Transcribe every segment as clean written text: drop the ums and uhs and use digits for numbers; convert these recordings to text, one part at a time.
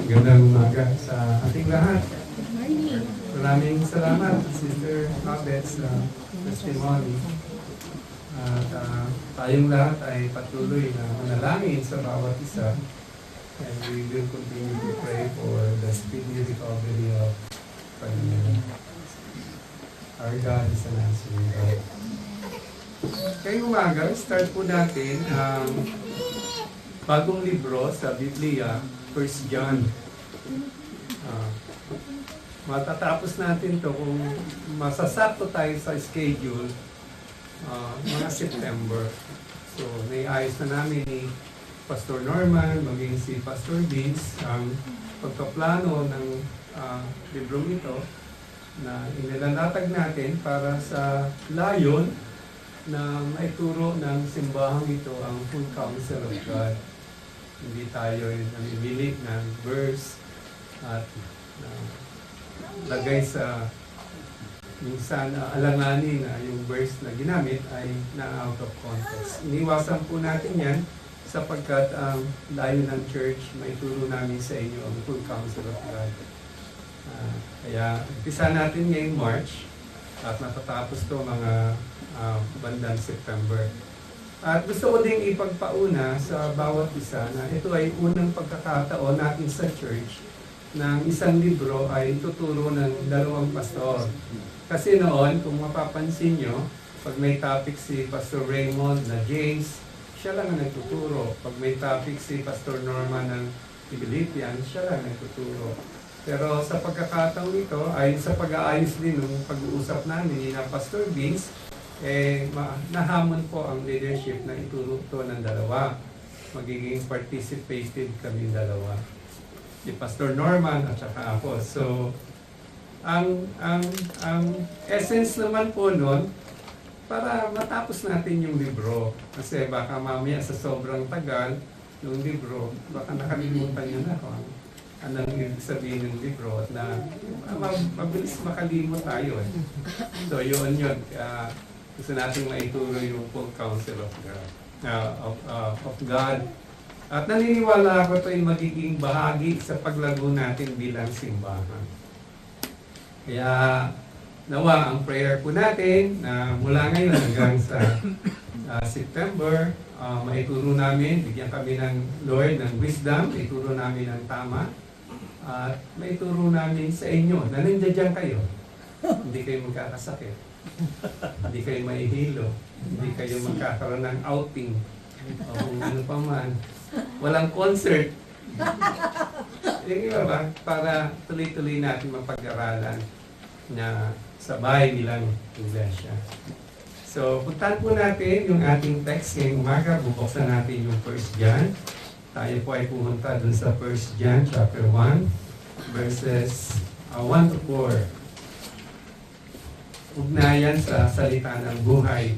Magandang umaga sa ating lahat. Maraming salamat, Sister Abet, sa testimony. At tayong lahat ay patuloy na manalangin sa bawat isa. And we will continue to pray for the speedy recovery of Panginoon. Our God is an answering God. Ngayong umaga, start po natin ang bagong libro sa Biblia, 1 John. Matatapos natin to kung masasakto tayo sa schedule mga September. So, naiayos na namin ni Pastor Norman, maging si Pastor Vince, ang pagpaplano ng librong ito na inilalatag natin para sa layon na maituro ng simbahang ito ang full counsel of God. Hindi tayo namimili ng verse at lagay sa minsan alanganin na yung verse na ginamit ay na out of context. Iniwasan po natin yan sapagkat ang layo ng church may turo namin sa inyo ang full counsel of God. Kaya umpisa natin ngayong March at matatapos to mga bandang September. At gusto ko ding ipagpauna sa bawat isa na ito ay unang pagkakataon natin sa church ng isang libro ay tuturo ng dalawang pastor. Kasi noon, kung mapapansin nyo, pag may topic si Pastor Raymond na James, siya lang ang nagtuturo. Pag may topic si Pastor Norman ng Philippians, siya lang ang nagtuturo. Pero sa pagkakataon ito, ay sa pag-aayos din ng pag-uusap namin ni Pastor Vince, nahamon po ang leadership na ituro to ng dalawa. Magiging participative kami dalawa. Si Pastor Norman at saka ako. So, ang essence naman po nun, para matapos natin yung libro. Kasi baka mamaya sa sobrang tagal yung libro, baka nakalimutan nyo na kung anong ibig sabihin ng libro at na mabilis makalimot tayo. So, yun. Gusto natin maituro yung full counsel of God. At naniniwala ako ito ay magiging bahagi sa paglago natin bilang simbahan. Kaya nawa ang prayer po natin na mula ngayon hanggang sa September, maituro namin, bigyan kami ng Lord ng wisdom, maituro namin ng tama, at maituro namin sa inyo na nandiyan kayo. Hindi kayo magkakasakit. Hindi kayo maihilo, hindi kayo magkakaroon ng outing o kung ano pa man. Walang concert. Yung iba ba? Para tuloy-tuloy natin mapag-aralan na sabay bilang iglesia. So, puntahan po natin yung ating text ngayong umaga. Bubuksan natin yung 1 John. Tayo po ay pumunta dun sa 1 John chapter 1 verses 1 to 4. Ugnayan sa salita ng buhay.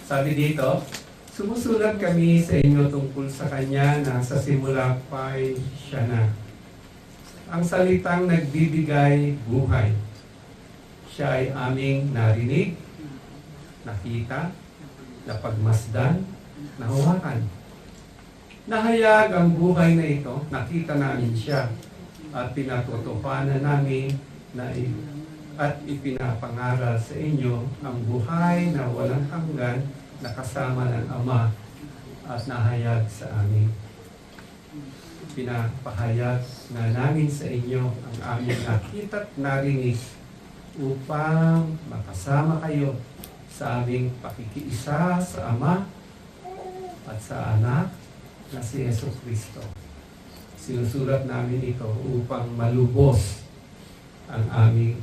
Sabi dito, sumusulat kami sa inyo tungkol sa Kanya na sa simula pa ay siya na. Ang salitang nagbibigay buhay. Siya ay aming narinig, nakita, napagmasdan, nahawakan. Nahayag ang buhay na ito, nakita namin siya at pinatutupanan namin na at ipinapangaral sa inyo ang buhay na walang hanggan na kasama ng Ama at nahayag sa amin. Pinapahayag na namin sa inyo ang aming nakita at narinig upang makasama kayo sa aming pakikiisa sa Ama at sa Anak na si Jesucristo. Sinusulat namin ito upang malubos ang aming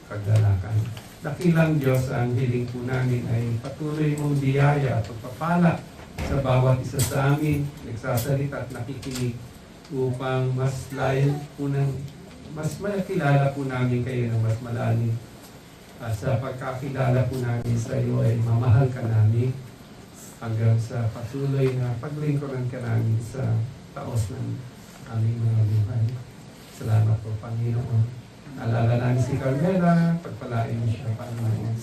kagalakan. Dakilang Diyos, ang hiling po namin ay patuloy mong biyaya at pagpapala sa bawat isa sa amin, nagsasalita at nakikinig upang mas layo po mas makilala po namin kayo ng mas malalim. Sa pagkakilala po namin sa iyo ay mamahal ka namin hanggang sa patuloy na paglingkuran ka namin sa taos ng aming mga buhay. Salamat po, Panginoon. Alala namin si Carmela, pagpalain mo siya, Panginoon.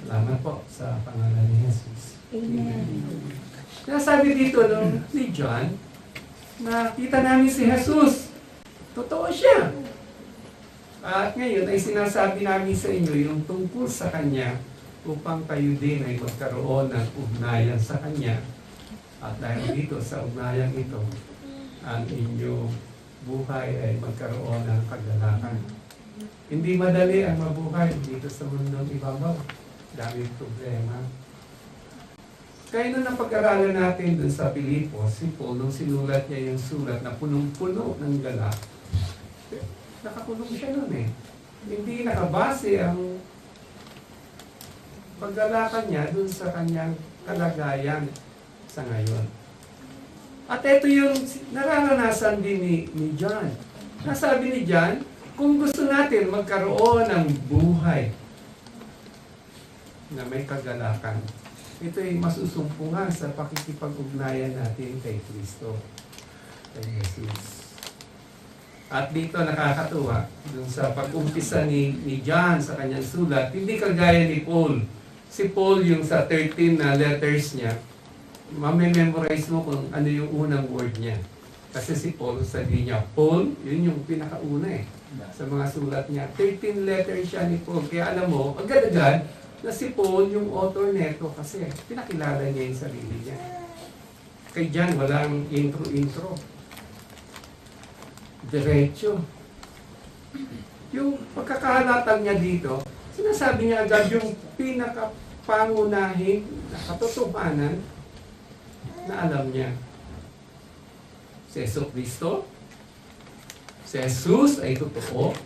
Salamat po sa pangalan ni Jesus. Amen. Kaya sabi dito ni John, nakita namin si Jesus. Totoo siya. At ngayon ay sinasabi namin sa inyo yung tungkol sa Kanya upang kayo din ay magkaroon ng ugnayan sa Kanya. At dahil dito sa ugnayan ito, ang inyong buhay ay magkaroon ng kagalakan. Hindi madali ang mabuhay dito sa mundong ibabaw. Daming problema. Kaya nung napag-aralan natin dun sa Pilipos, si Paul, nung sinulat niya yung sulat na punong-puno ng galak, nakakulong siya nun eh. Hindi nakabase ang paggalakan niya dun sa kanyang kalagayan sa ngayon. At ito yung nararanasan din ni John. Nasabi ni John, kung gusto natin magkaroon ng buhay na may kagalakan, ito ay masusumpungan sa pakikipag-ugnayan natin kay Kristo, kay Jesus. At dito nakakatuwa, dun sa pag-umpisa ni John sa kanyang sulat, hindi kagaya ni Paul. Si Paul yung sa 13 na letters niya, mamememorize mo kung ano yung unang word niya. Kasi si Paul, sabi niya, Paul, yun yung pinakauna eh. Sa mga sulat niya, 13 letters siya ni Paul. Kaya alam mo, agad-agad, na si Paul yung author neto kasi pinakilala niya yung sarili niya. Kay John, walang intro-intro. Diretso. Yung pagkakahalatang niya dito, sinasabi niya agad yung pinakapangunahing na katotohanan na alam niya. Si Jesucristo, si Jesus ay totoo,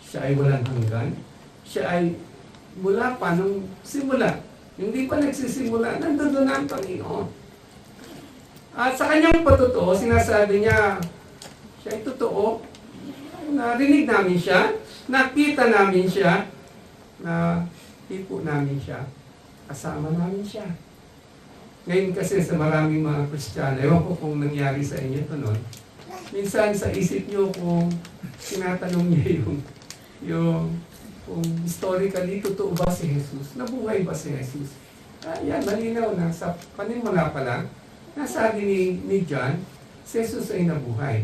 siya ay walang hanggan, siya ay mula pa nung simula, hindi pa nagsisimula, nandun na ang Panginoon. At sa kanyang patotoo, sinasabi niya, siya ay totoo, narinig namin siya, nakita namin siya, na hipo namin siya, kasama namin siya. Ngayon kasi sa maraming mga Kristiyano, ewan ko kung nangyari sa inyo ito noon, minsan sa isip nyo kung tinatanong niya kung historically, totoo ba si Jesus? Nabuhay ba si Jesus? Yan, malinaw na. Sa panimula pa lang, nasabi ni John, si Jesus ay nabuhay.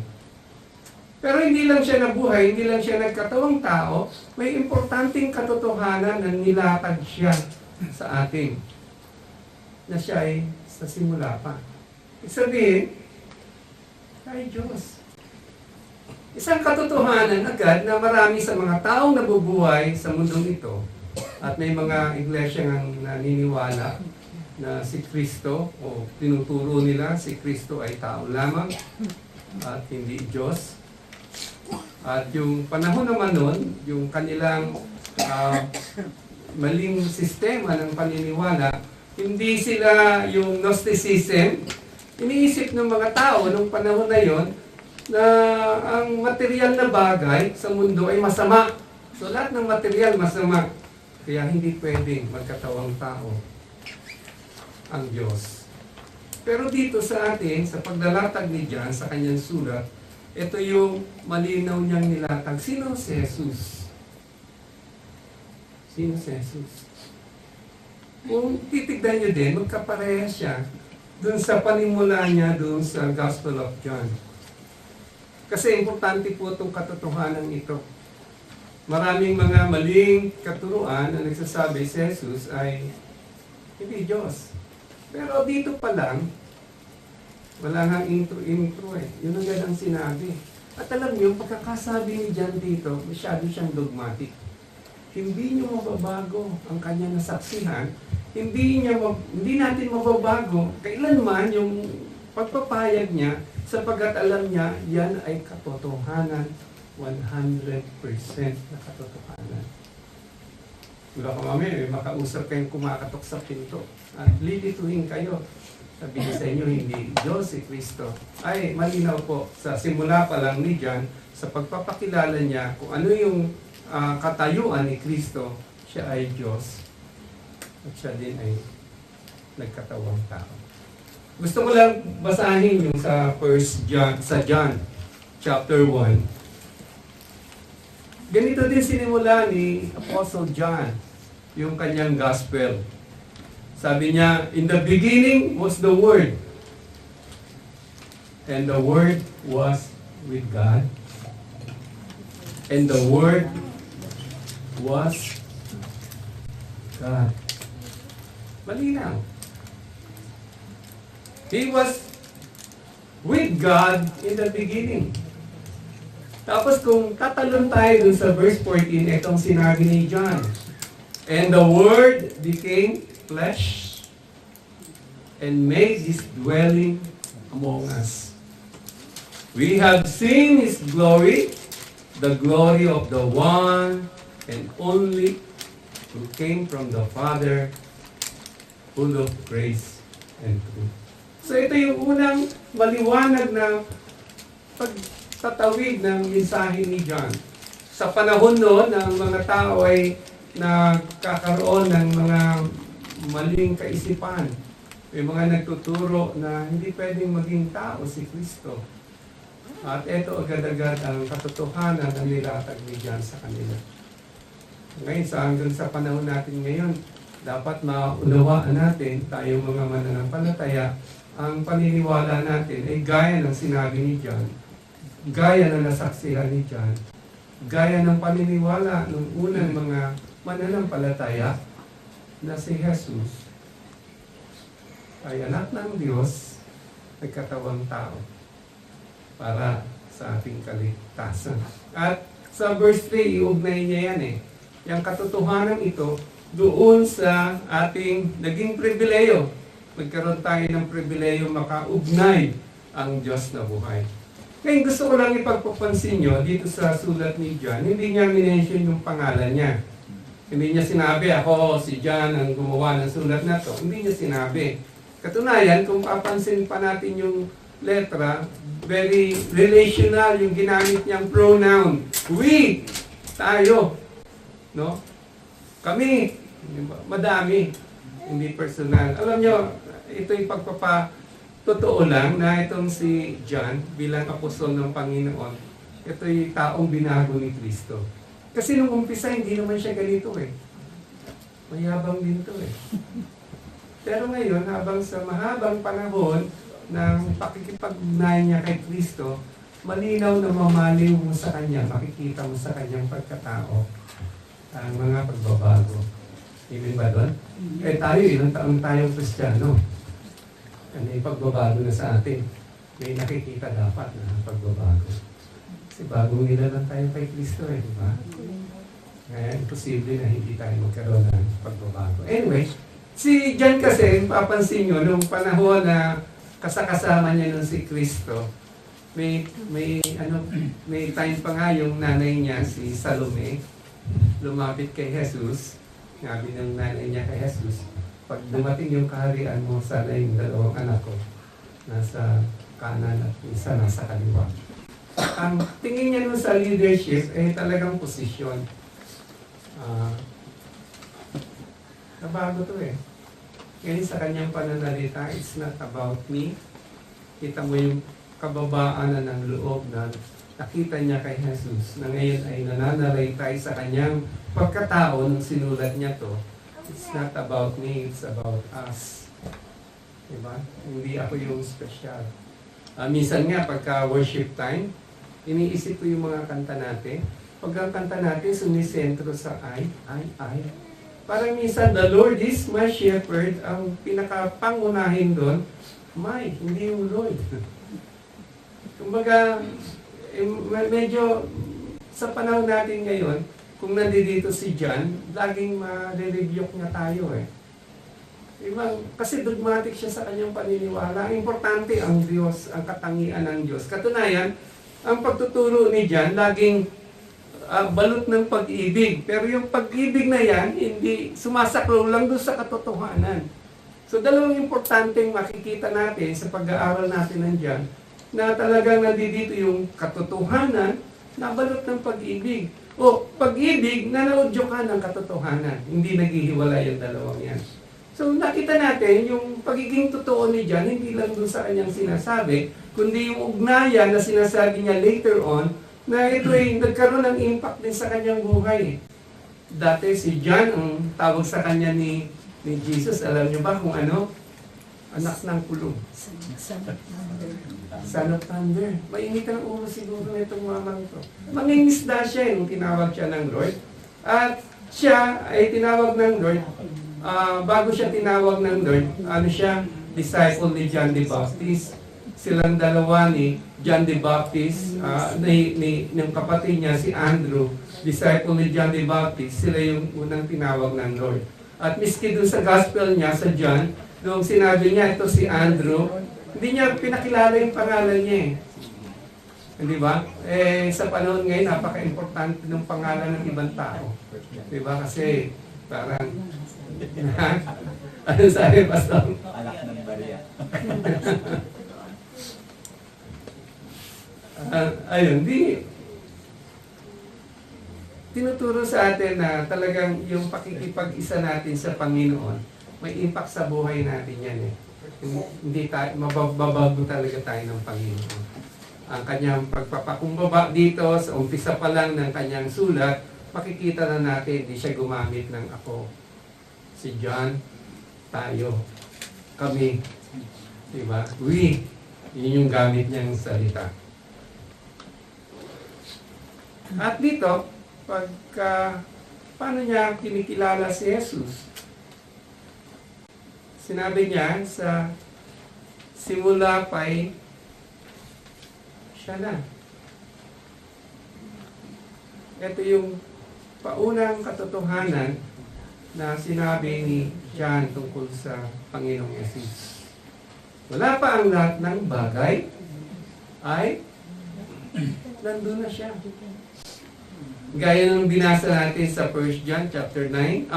Pero hindi lang siya nabuhay, hindi lang siya nagkatawang tao, may importanteng katotohanan na nilatag siya sa atin. Na siya ay sa simula pa. Ibig sabihin, ay Diyos. Isang katotohanan agad na marami sa mga taong nabubuhay sa mundong ito at may mga iglesia ang naniniwala na si Kristo o tinuturo nila si Kristo ay tao lamang at hindi Diyos. At yung panahon naman nun, yung kanilang maling sistema ng paniniwala, hindi sila yung Gnosticism. Iniisip ng mga tao nung panahon na yon na ang material na bagay sa mundo ay masama. So lahat ng material masama. Kaya hindi pwedeng magkatawang tao ang Diyos. Pero dito sa atin, sa paglalatag ni John sa kanyang sulat, ito yung malinaw niyang nilatag. Sino si Jesus? Sino si Jesus? Kung titignan nyo din, magkapareha siya dun sa panimula niya dun sa Gospel of John. Kasi importante po itong katotohanan ito. Maraming mga maling katuruan na nagsasabi si Jesus ay hindi Diyos. Pero dito pa lang, wala nga intro eh. Yun ang ganang sinabi. At alam niyo, pagkakasabi ni John dito, masyado siyang dogmatic. Hindi niyo mababago ang kanya nasaksihan. Hindi natin mababago kailanman yung pagpapayag niya sapagkat alam niya, yan ay katotohanan, 100% na katotohanan. Wala ka mamaya, makausap kayong kumakatok sa pinto at lilituhin kayo. Sabihin sa inyo, hindi Diyos si Kristo. Ay, malinaw po, sa simula pa lang ni John, sa pagpapakilala niya kung ano yung katayuan ni Kristo, siya ay Diyos. At siya din ay nagkatawang tao. Gusto ko lang basahin yung sa John chapter 1. Ganito din sinimula ni Apostle John yung kanyang gospel. Sabi niya, in the beginning was the Word, and the Word was with God, and the Word was God. Malinaw. He was with God in the beginning. Tapos kung tatalon tayo dun sa verse 14, itong sinabi ni John, and the Word became flesh and made His dwelling among us. We have seen His glory, the glory of the one and only who came from the Father, full of grace and truth. So ito yung unang maliwanag na pagtatawid ng mensahe ni John. Sa panahon noon, ng mga tao ay nagkakaroon ng mga maling kaisipan. May mga nagtuturo na hindi pwedeng maging tao si Kristo. At ito agad-agad ang katotohanan na nilatag ni John sa kanila. Ngayon, hanggang sa panahon natin ngayon, dapat maunawaan natin, tayong mga mananampalataya, ang paniniwala natin ay gaya ng sinabi ni John, gaya ng nasaksihan ni John, gaya ng paniniwala ng unang mga mananampalataya na si Jesus ay anak ng Diyos, ay katawang tao para sa ating kaligtasan. At sa verse 3, iugnay niya yan eh. Yung katotohanan ito doon sa ating naging pribileyo. Nagkaroon tayo ng pribileyo makaugnay ang Diyos na buhay. Ngayon gusto ko lang ipagpapansin nyo dito sa sulat ni John, hindi niya minention yung pangalan niya. Hindi niya sinabi, ako si John ang gumawa ng sulat na to. Hindi niya sinabi. Katunayan, kung papansin pa natin yung letra, very relational yung ginamit niyang pronoun. We, tayo, no? Kami, madami, hindi personal. Alam nyo, ito yung pagpapatotoo lang na itong si John bilang apostol ng Panginoon, ito yung taong binago ni Kristo. Kasi nung umpisa, hindi naman siya ganito eh. Mayabang din to eh. Pero ngayon, habang sa mahabang panahon ng pakikipag-ugnayan niya kay Kristo, malinaw na mamaliw mo sa Kanya, makikita mo sa Kanyang pagkatao ang mga pagbabago. Ibig ba doon? Eh tayo, ilang taon tayong Kristiyano. May pagbabago na sa atin. May nakikita dapat na pagbabago. Kasi bagong nilalang tayo kay Kristo eh, di ba? Kaya imposible na hindi tayo magkaroon ng pagbabago. Anyway, si John kasi, papansin nyo, nung panahon na kasama niya nun si Kristo, may time pa nga yung nanay niya, si Salome, lumapit kay Jesus. Sabi ng nanay niya kay Jesus, pag dumating yung kaharian mo, sana yung dalawang anak ko nasa kanan at isa nasa kaliwa. Ang tingin niya nun sa leadership ay talagang posisyon. Nabago to eh. Ngayon sa kanyang pananalita, it's not about me. Kita mo yung kababaan ng loob na nakita niya kay Jesus na ngayon ay nananalaytay sa kanyang pagkatao nung sinulat niya to. It's not about me, it's about us. Diba? Hindi ako yung special. Minsan nga, pagka worship time, iniisip ko yung mga kanta natin. Pag ang kanta natin, sumisentro sa I. Parang minsan, the Lord is my shepherd, ang pinakapangunahin doon, hindi yung Lord. Kumbaga, medyo sa panahon natin ngayon, kung nandito si John, laging ma-rebuke niya tayo eh. Kasi dogmatic siya sa kanyang paniniwala. Importante ang Diyos, ang katangian ng Diyos. Katunayan, ang pagtuturo ni John, laging balot ng pag-ibig. Pero yung pag-ibig na yan, hindi sumasaklaw lang doon sa katotohanan. So dalawang importanteng makikita natin sa pag-aaral natin ng John, na talagang nandito yung katotohanan na balot ng pag-ibig. O pag-ibig na naudyokan ng katotohanan. Hindi naghihiwalay yung dalawang yan. So nakita natin yung pagiging totoo ni John, hindi lang doon sa kanyang sinasabi, kundi yung ugnayan na sinasabi niya later on, na ito ay nagkaroon ng impact din sa kanyang buhay. Dati si John, ang tawag sa kanya ni Jesus, alam niyo ba kung ano? Anak ng kulong. Son of Thunder. Mainit ang ulo siguro nitong mamang to. Mangingisda siya nung tinawag siya ng Lord. At siya ay tinawag ng Lord. Bago siya tinawag ng Lord, ano siya? Disciple ni John the Baptist. Silang dalawa ni John the Baptist, ng kapatid niya si Andrew, disciple ni John the Baptist, sila yung unang tinawag ng Lord. At miski dun sa gospel niya, sa John, nung sinabi niya ito si Andrew, hindi niya pinakilala yung pangalan niya eh. Hindi ba? Sa panahon ngayon, napaka-importante ng pangalan ng ibang tao. Di ba? Kasi parang, ano sabi, Pastor? Anak ng Maria. Ayun, tinuturo sa atin na talagang yung pakikipag-isa natin sa Panginoon, may impact sa buhay natin yan eh. Hindi tayo, mababago talaga tayo ng Panginoon. Ang kanyang pagpapakumbaba dito, sa umpisa pa lang ng kanyang sulat, makikita na natin, hindi siya gumamit ng ako. Si John, tayo, kami, diba? We, yun yung gamit niyang salita. At dito, paano niya kinikilala si Jesus? Sinabi niya sa simula pa'y siya na. Ito yung paunang katotohanan na sinabi ni John tungkol sa Panginoong Jesus. Wala pa ang lahat ng bagay, ay nandun na siya. Gaya ng binasa natin sa 1 John chapter 1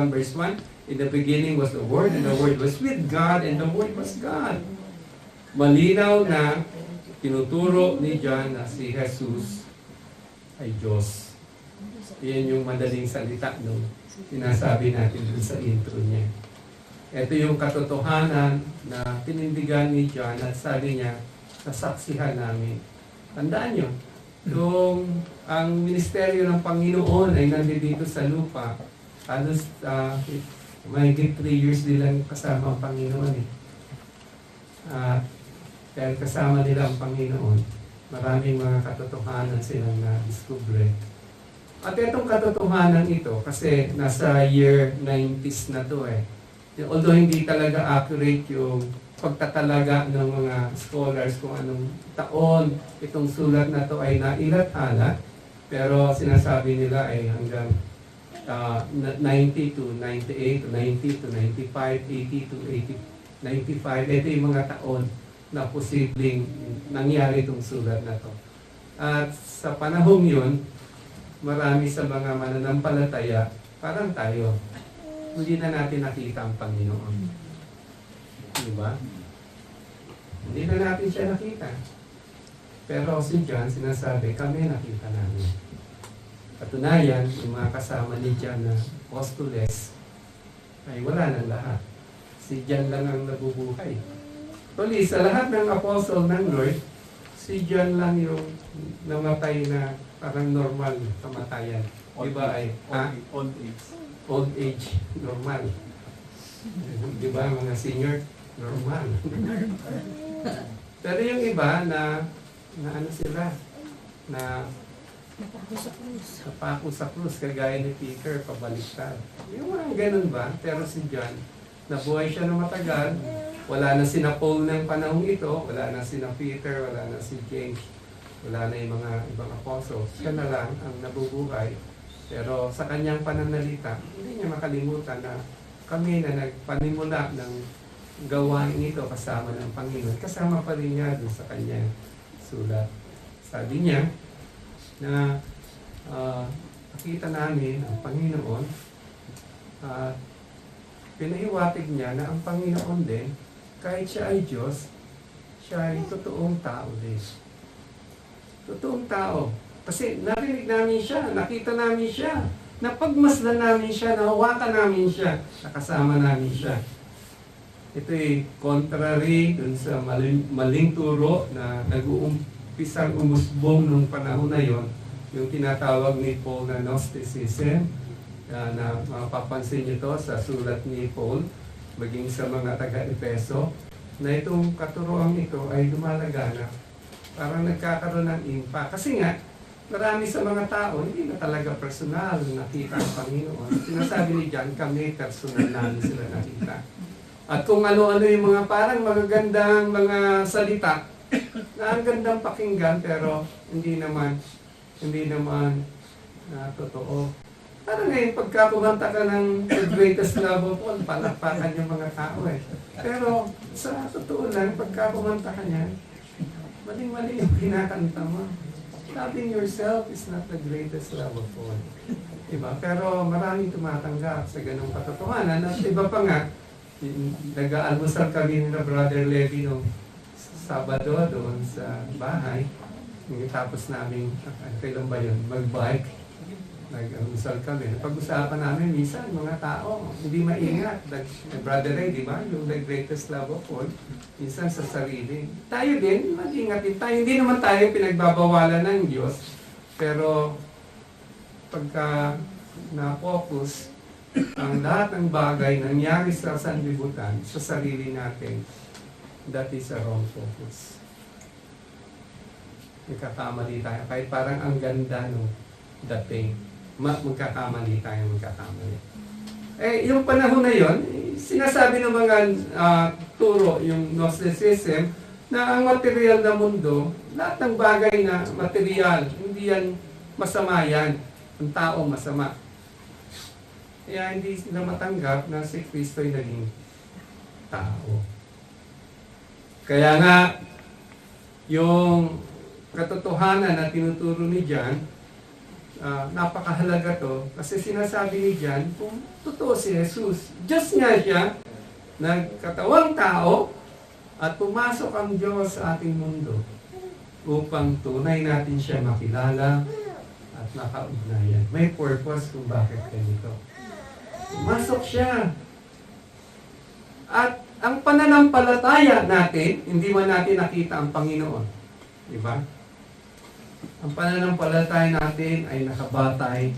verse 1, in the beginning was the Word, and the Word was with God, and the Word was God. Malinaw na tinuturo ni John na si Jesus ay Diyos. Iyan yung madaling salita nung sinasabi natin dun sa intro niya. Ito yung katotohanan na tinindigan ni John at sabi niya, nasaksihan namin. Tandaan nyo, kung ang ministeryo ng Panginoon ay nandito sa lupa, halos mahigit 3 years nilang kasama ang Panginoon eh. Dahil kasama nila ang Panginoon, maraming mga katotohanan silang na-discover. At itong katotohanan ito, kasi nasa year 90s na to eh. Although hindi talaga accurate yung pagtatalaga ng mga scholars kung anong taon itong sulat na to ay nailathala, pero sinasabi nila ay hanggang 90 to 98, 90 to 95, 80 to 80, 95. Ito yung mga taon na posibleng nangyari itong sulat na to. At sa panahong yun, marami sa mga mananampalataya, parang tayo, hindi na natin nakita ang Panginoon. Diba? Hindi na natin siya nakita. Pero si John, sinasabi, kami nakita namin. Katunayan, yung mga kasama ni John na apostoles, ay wala ng lahat. Si John lang ang nabubuhay. Tuloy, sa lahat ng apostol ng Lord, si John lang yung namatay na parang normal kamatayan. Diba ay? Old age. Old age, normal. Diba mga senior? Normal. Pero yung iba na ano sila, na napako sa krus, kagaya ni Peter, pabaliktad. Yung mga ganun ba? Pero si John, nabuhay siya ng matagal, wala na sina Paul ng panahong ito, wala na sina Peter, wala na si James, wala na yung mga ibang apostles. Siya na lang ang nabubuhay. Pero sa kanyang pananalita, hindi niya makalimutan na kami na nagpanimula ng gawain ito kasama ng Panginoon. Kasama pa rin niya doon sa kanyang sulat. Sabi niya na nakita namin ang Panginoon at pinahiwatig niya na ang Panginoon din, kahit siya ay Diyos, siya ay totoong tao din. Totoong tao. Kasi narinig namin siya, nakita namin siya, napagmasdan namin siya, nahawakan namin siya, nakasama namin siya. Ito'y contrary dun sa maling turo na nag-uumpisang umusbong nung panahon na yon, yung tinatawag ni Paul na Gnosticism, na mapapansin nyo to sa sulat ni Paul, maging sa mga taga-Epeso, na itong katuroang ito ay lumalagana. Parang nagkakaroon ng impact. Kasi nga, marami sa mga tao, hindi na talaga personal nakita ang Panginoon. Sinasabi ni John, kami personal namin sila nakita. At kung ano-ano yung mga parang magagandang mga salita, na ang gandang pakinggan, pero hindi naman totoo. Parang ngayon, pagka kumanta ka ng The Greatest Love of All, palakpakan yung mga tao eh. Pero sa totoo lang, pagka kumanta ka niya, maling-mali yung kinakanta mo. Loving yourself is not the greatest love of all. Diba? Pero maraming tumatanggap sa ganong katotohanan. At iba pa nga, nag-aalmusal kami na Brother Levi nung Sabado doon sa bahay. Tapos namin, kailan ba yun? Mag-bike. Nag-almusal kami. Pag-usapan namin, minsan mga tao, hindi maingat. Brother Ray, di ba? Yung the greatest love of all, minsan sa sarili. Tayo din, mag-ingat din tayo. Hindi naman tayo pinagbabawalan ng Diyos. Pero, pagka na-focus, ang lahat ng bagay nangyari sa sanlibutan, sa sarili natin, that is a wrong focus. Nagkakamali tayo. Kahit parang ang ganda no, dating. Magkakamali tayo, magkakamali. Eh, yung panahon na yon, sinasabi ng mga turo, yung Gnosticism, na ang material na mundo, lahat ng bagay na material, hindi yan masama yan. Ang tao masama. Kaya hindi sila matanggap na si Kristo ay naging tao. Kaya nga, yung katotohanan na tinuturo ni John, napakahalaga to kasi sinasabi ni John kung totoo si Jesus. Diyos nga siya, nagkatawang tao at pumasok ang Diyos sa ating mundo upang tunay natin siya makilala at makaugnayan. May purpose kung bakit ganito. Pumasok siya. At ang pananampalataya natin, hindi man natin nakita ang Panginoon. Diba? Ang pananampalataya natin ay nakabatay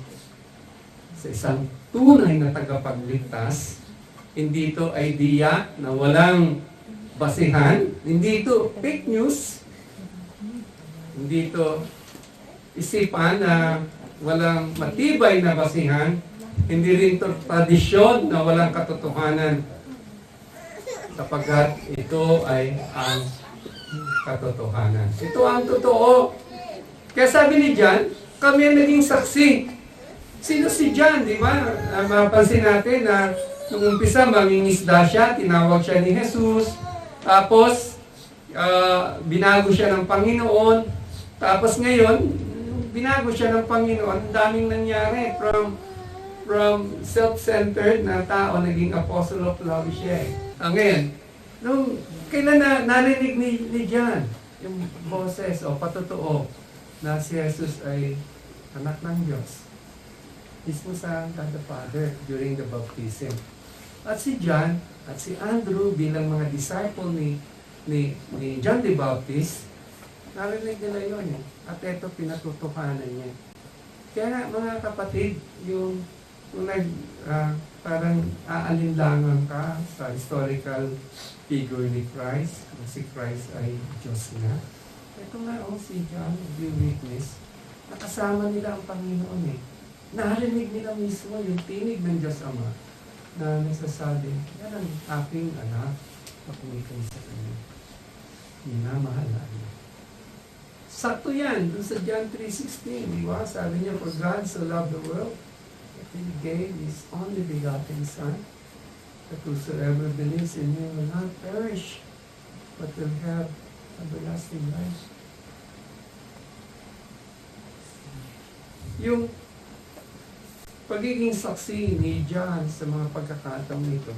sa isang tunay na tagapagligtas. Hindi ito idea na walang basihan. Hindi ito fake news. Hindi ito isipan na walang matibay na basihan. Hindi rin ito tradisyon na walang katotohanan. Sapagkat ito ay ang katotohanan. Ito ang totoo. Kaya sabi ni John, kami ang naging saksi. Sino si John, di ba? Mapansin natin na nung umpisa, mangingisda siya, tinawag siya ni Jesus. Tapos, binago siya ng Panginoon. Tapos ngayon, binago siya ng Panginoon. Ang daming nangyari. From self-centered na tao, naging apostle of love siya eh. Ngayon, nung kailan na narinig ni John yung boses o patotoo na si Jesus ay anak ng Diyos. Mismo sa God the Father during the baptism. At si John at si Andrew bilang mga disciple ni John the Baptist, narinig nila yun eh. At ito pinatutuhanan niya. Kaya mga kapatid, yung parang aalinlangan ka sa historical figure ni Christ, na si Christ ay Diyos na. Ito nga si John, the witness, nakasama nila ang Panginoon eh. Narinig nila mismo yung tinig ng Diyos Ama na nagsasabi, yan ang aking anak, makumikan sa kanya. Minamahal namin. Sakto yan, dun sa John 3:16, di ba? Sabi niya, for God so loved the world, that He gave His only begotten Son, that whosoever believes in Him will not perish, but will have everlasting life. Yung pagiging saksi ni John sa mga pagkakataong ito,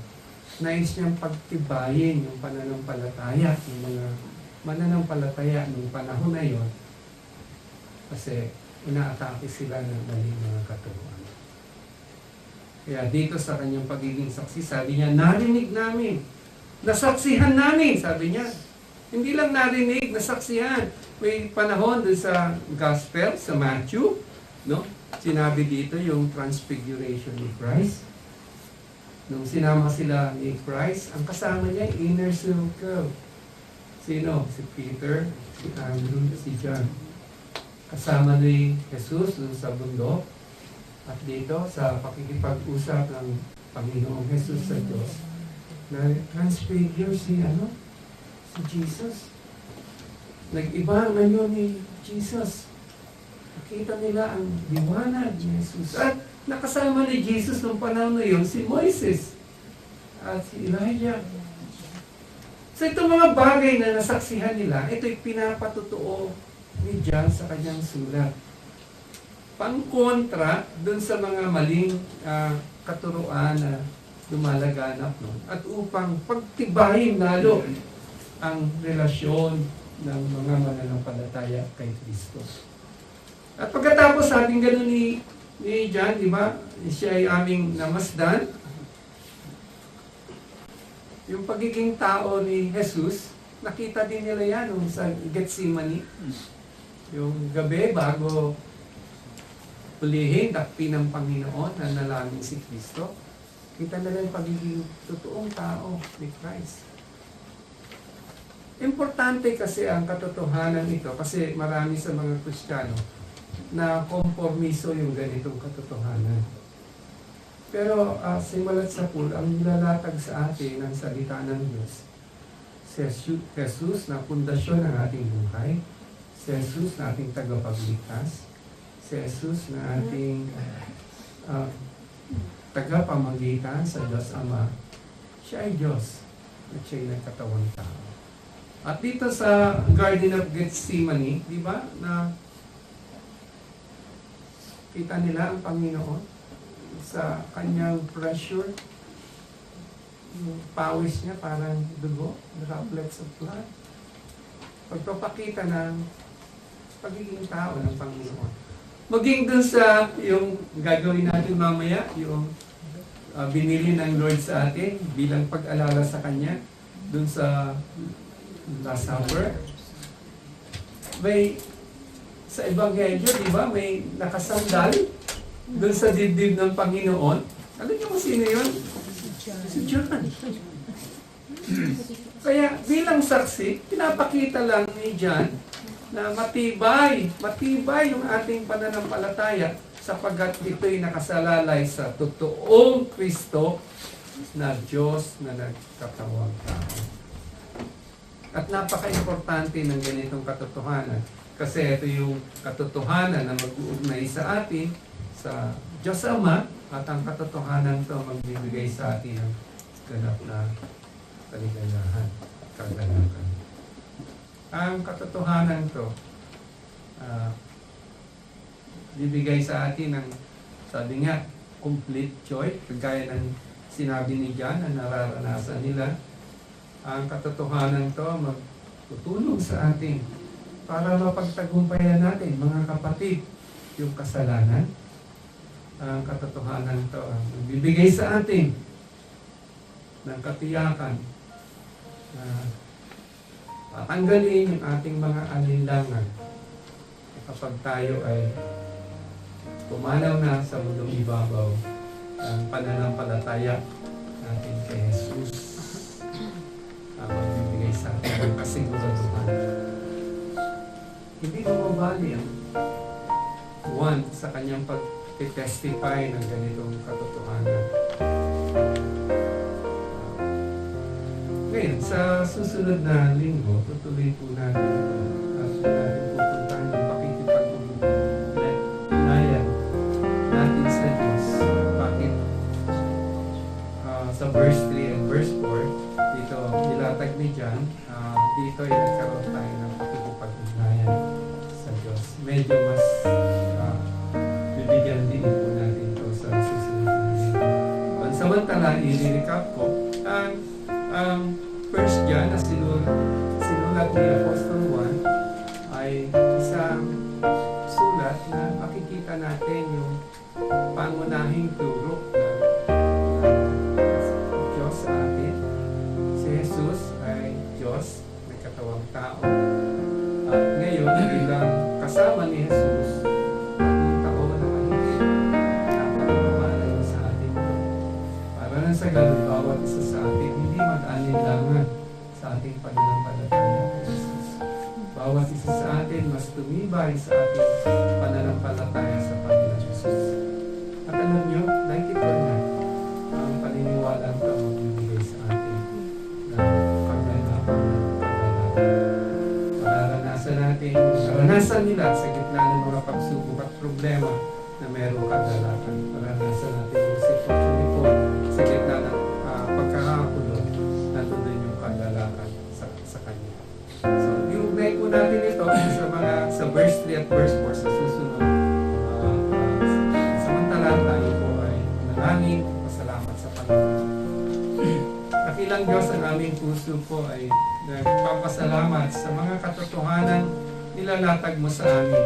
nais niyang pagtibayin yung pananampalataya ng mga mananampalataya ng panahon na yon kasi inaatake sila ng maling mga katuruan. Kaya dito sa kanyang pagiging saksi, sabi niya, narinig namin, nasaksihan namin, sabi niya. Hindi lang narinig, nasaksihan. May panahon doon sa Gospel, sa Matthew, no? Sinabi dito yung transfiguration ni Christ. nung sinama sila ni Christ, ang kasama niya ay inner circle. Sino? Si Peter, si Andrew, si John. Kasama ni Jesus dun sa bundok. At dito, sa pakikipag-usap ng Panginoong Jesus sa Diyos, na transfigure si Jesus. Nag-iba ngayon ni Jesus. Nakita nila ang liwanag ni Jesus. At nakasama ni Jesus nung panahon na yun, si Moises at si Elijah. So itong mga bagay na nasaksihan nila, ito'y pinapatutuo ni John sa kanyang sulat. Pangkontra dun sa mga maling katuruan na lumalaganap. No? At upang pagtibayin lalo ang relasyon ng mga mananampalataya kay Kristo. At pagkatapos sabing gano'n ni John, di ba? Siya ay aming namasdan. Yung pagiging tao ni Jesus, nakita din nila yan sa Gethsemane. Yung gabi bago pulihin, dakpin ng Panginoon na nalangin si Kristo, kita nila yung pagiging totoong tao ni Christ. Importante kasi ang katotohanan ito kasi marami sa mga Kristiyano na kompormiso yung ganitong katotohanan. Pero simulat sa pool, ang nilalatag sa atin ng salita ng Diyos, si Jesus na pundasyon ng ating buhay, si Jesus na ating tagapagligtas, si Jesus na ating tagapamagitan sa Diyos Ama, siya ay Diyos at siya ay nagkatawang tao. At dito sa Garden of Gethsemane, di ba, na kita nila ang Panginoon sa kanyang pressure, yung pawis niya parang dugo, droplets of blood. Pagpapakita ng pagiging tao ng Panginoon. Maging dun sa yung gagawin natin mamaya, yung binili ng Lord sa atin bilang pag-alala sa Kanya, dun sa Last Supper. May sa Ebanghelyo, di ba, may nakasandal dun sa dibdib ng Panginoon. Alam niyo kung sino yun? Si John. Kaya bilang saksi, pinapakita lang ni John na matibay yung ating pananampalataya sapagkat ito'y nakasalalay sa totoong Kristo na Diyos na nagkatawang tao. At napaka-importante ng ganitong katotohanan kasi ito yung katotohanan na mag-uugnay sa atin sa Diyos Ama at ang katotohanan ito magbibigay sa atin ng ganap na kaligayahan, kagalakan. Ang katotohanan ito bibigay sa atin ng, sabi nga, complete joy, kagaya ng sinabi ni John na nararanasan nila. Ang katotohanan ito magtutulong sa atin para mapagtagumpayan natin, mga kapatid, yung kasalanan. Ang katotohanan ito ang bibigay sa atin ng katiyakan na tatanggalin yung ating mga alinlangan kapag tayo ay pumanaw na sa mundong ibabaw ang pananampalataya natin kay Jesus. Magbibigay sa atin ng kasiguraduhan. Hindi mababali ang Juan sa kanyang pag-testify ng ganitong katotohanan. Ngayon, sa susunod na linggo, tutuloy po natin ito at natin pupuntahan yung pakikipag-ugnayan natin sa Diyos. Bakit? Sa verse 3 and verse 4, dito nilatag ni John, dito ay nagkaroon tayo ng pakikipag-ugnayan sa Diyos. Medyo mas bibigyan din po natin ito sa susunod na linggo. Pansamantala, i-recap ko ang First John na sinulat ni Apostle Juan ay isang sulat na makikita natin yung pangunahing turo ng Diyos sa atin. Si Jesus ay Diyos, may katawang tao. At ngayon, bilang kasama ni Jesus, ang tao na mahigit, dapat lumalayo sa atin. Para na sa sa ganun, bawat isa sa atin, hindi mag-alinlangan sa ating pananampalataya kay Jesus. Bawat isa sa atin, mas tumibay sa ating pananampalataya sa Panginoon Jesus. At alam nyo, like it or not, ang paniniwala ko ang magbibigay sa atin ng kaganapan ng kaganapan. Mararanasan natin, naranasan nila sa gitna ng mga pagsubok at problema na mayroong kagalakan. Maranasan natin yung sitwasyon nito sa gitna ng pagkakakulong na tunay yung kagalakan sa Kanya. So, iugnay po natin ito sa verse 3 at verse 4 sa susunod. Samantalang tayo po ay nanangin, pasalamat sa Panginoon. Dakilang Diyos, ang aming puso po ay nagpapasalamat sa mga katotohanan nilalatag mo sa amin,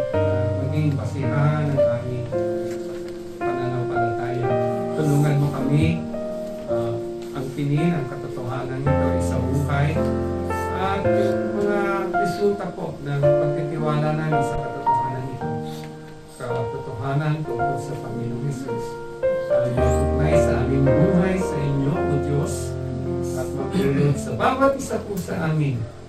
maging basihan ng aming pananampalataya. Tulungan mo kami ang pinin, ang katotohanan nito ay sa buhay at yung mga resulta po ng pagtitiwala namin sa katotohanan nito. Katotohanan tungkol sa Panginoong Jesus. Mabuhay sa aming buhay sa inyo, O Diyos, at magdulog sa bawat isa po sa amin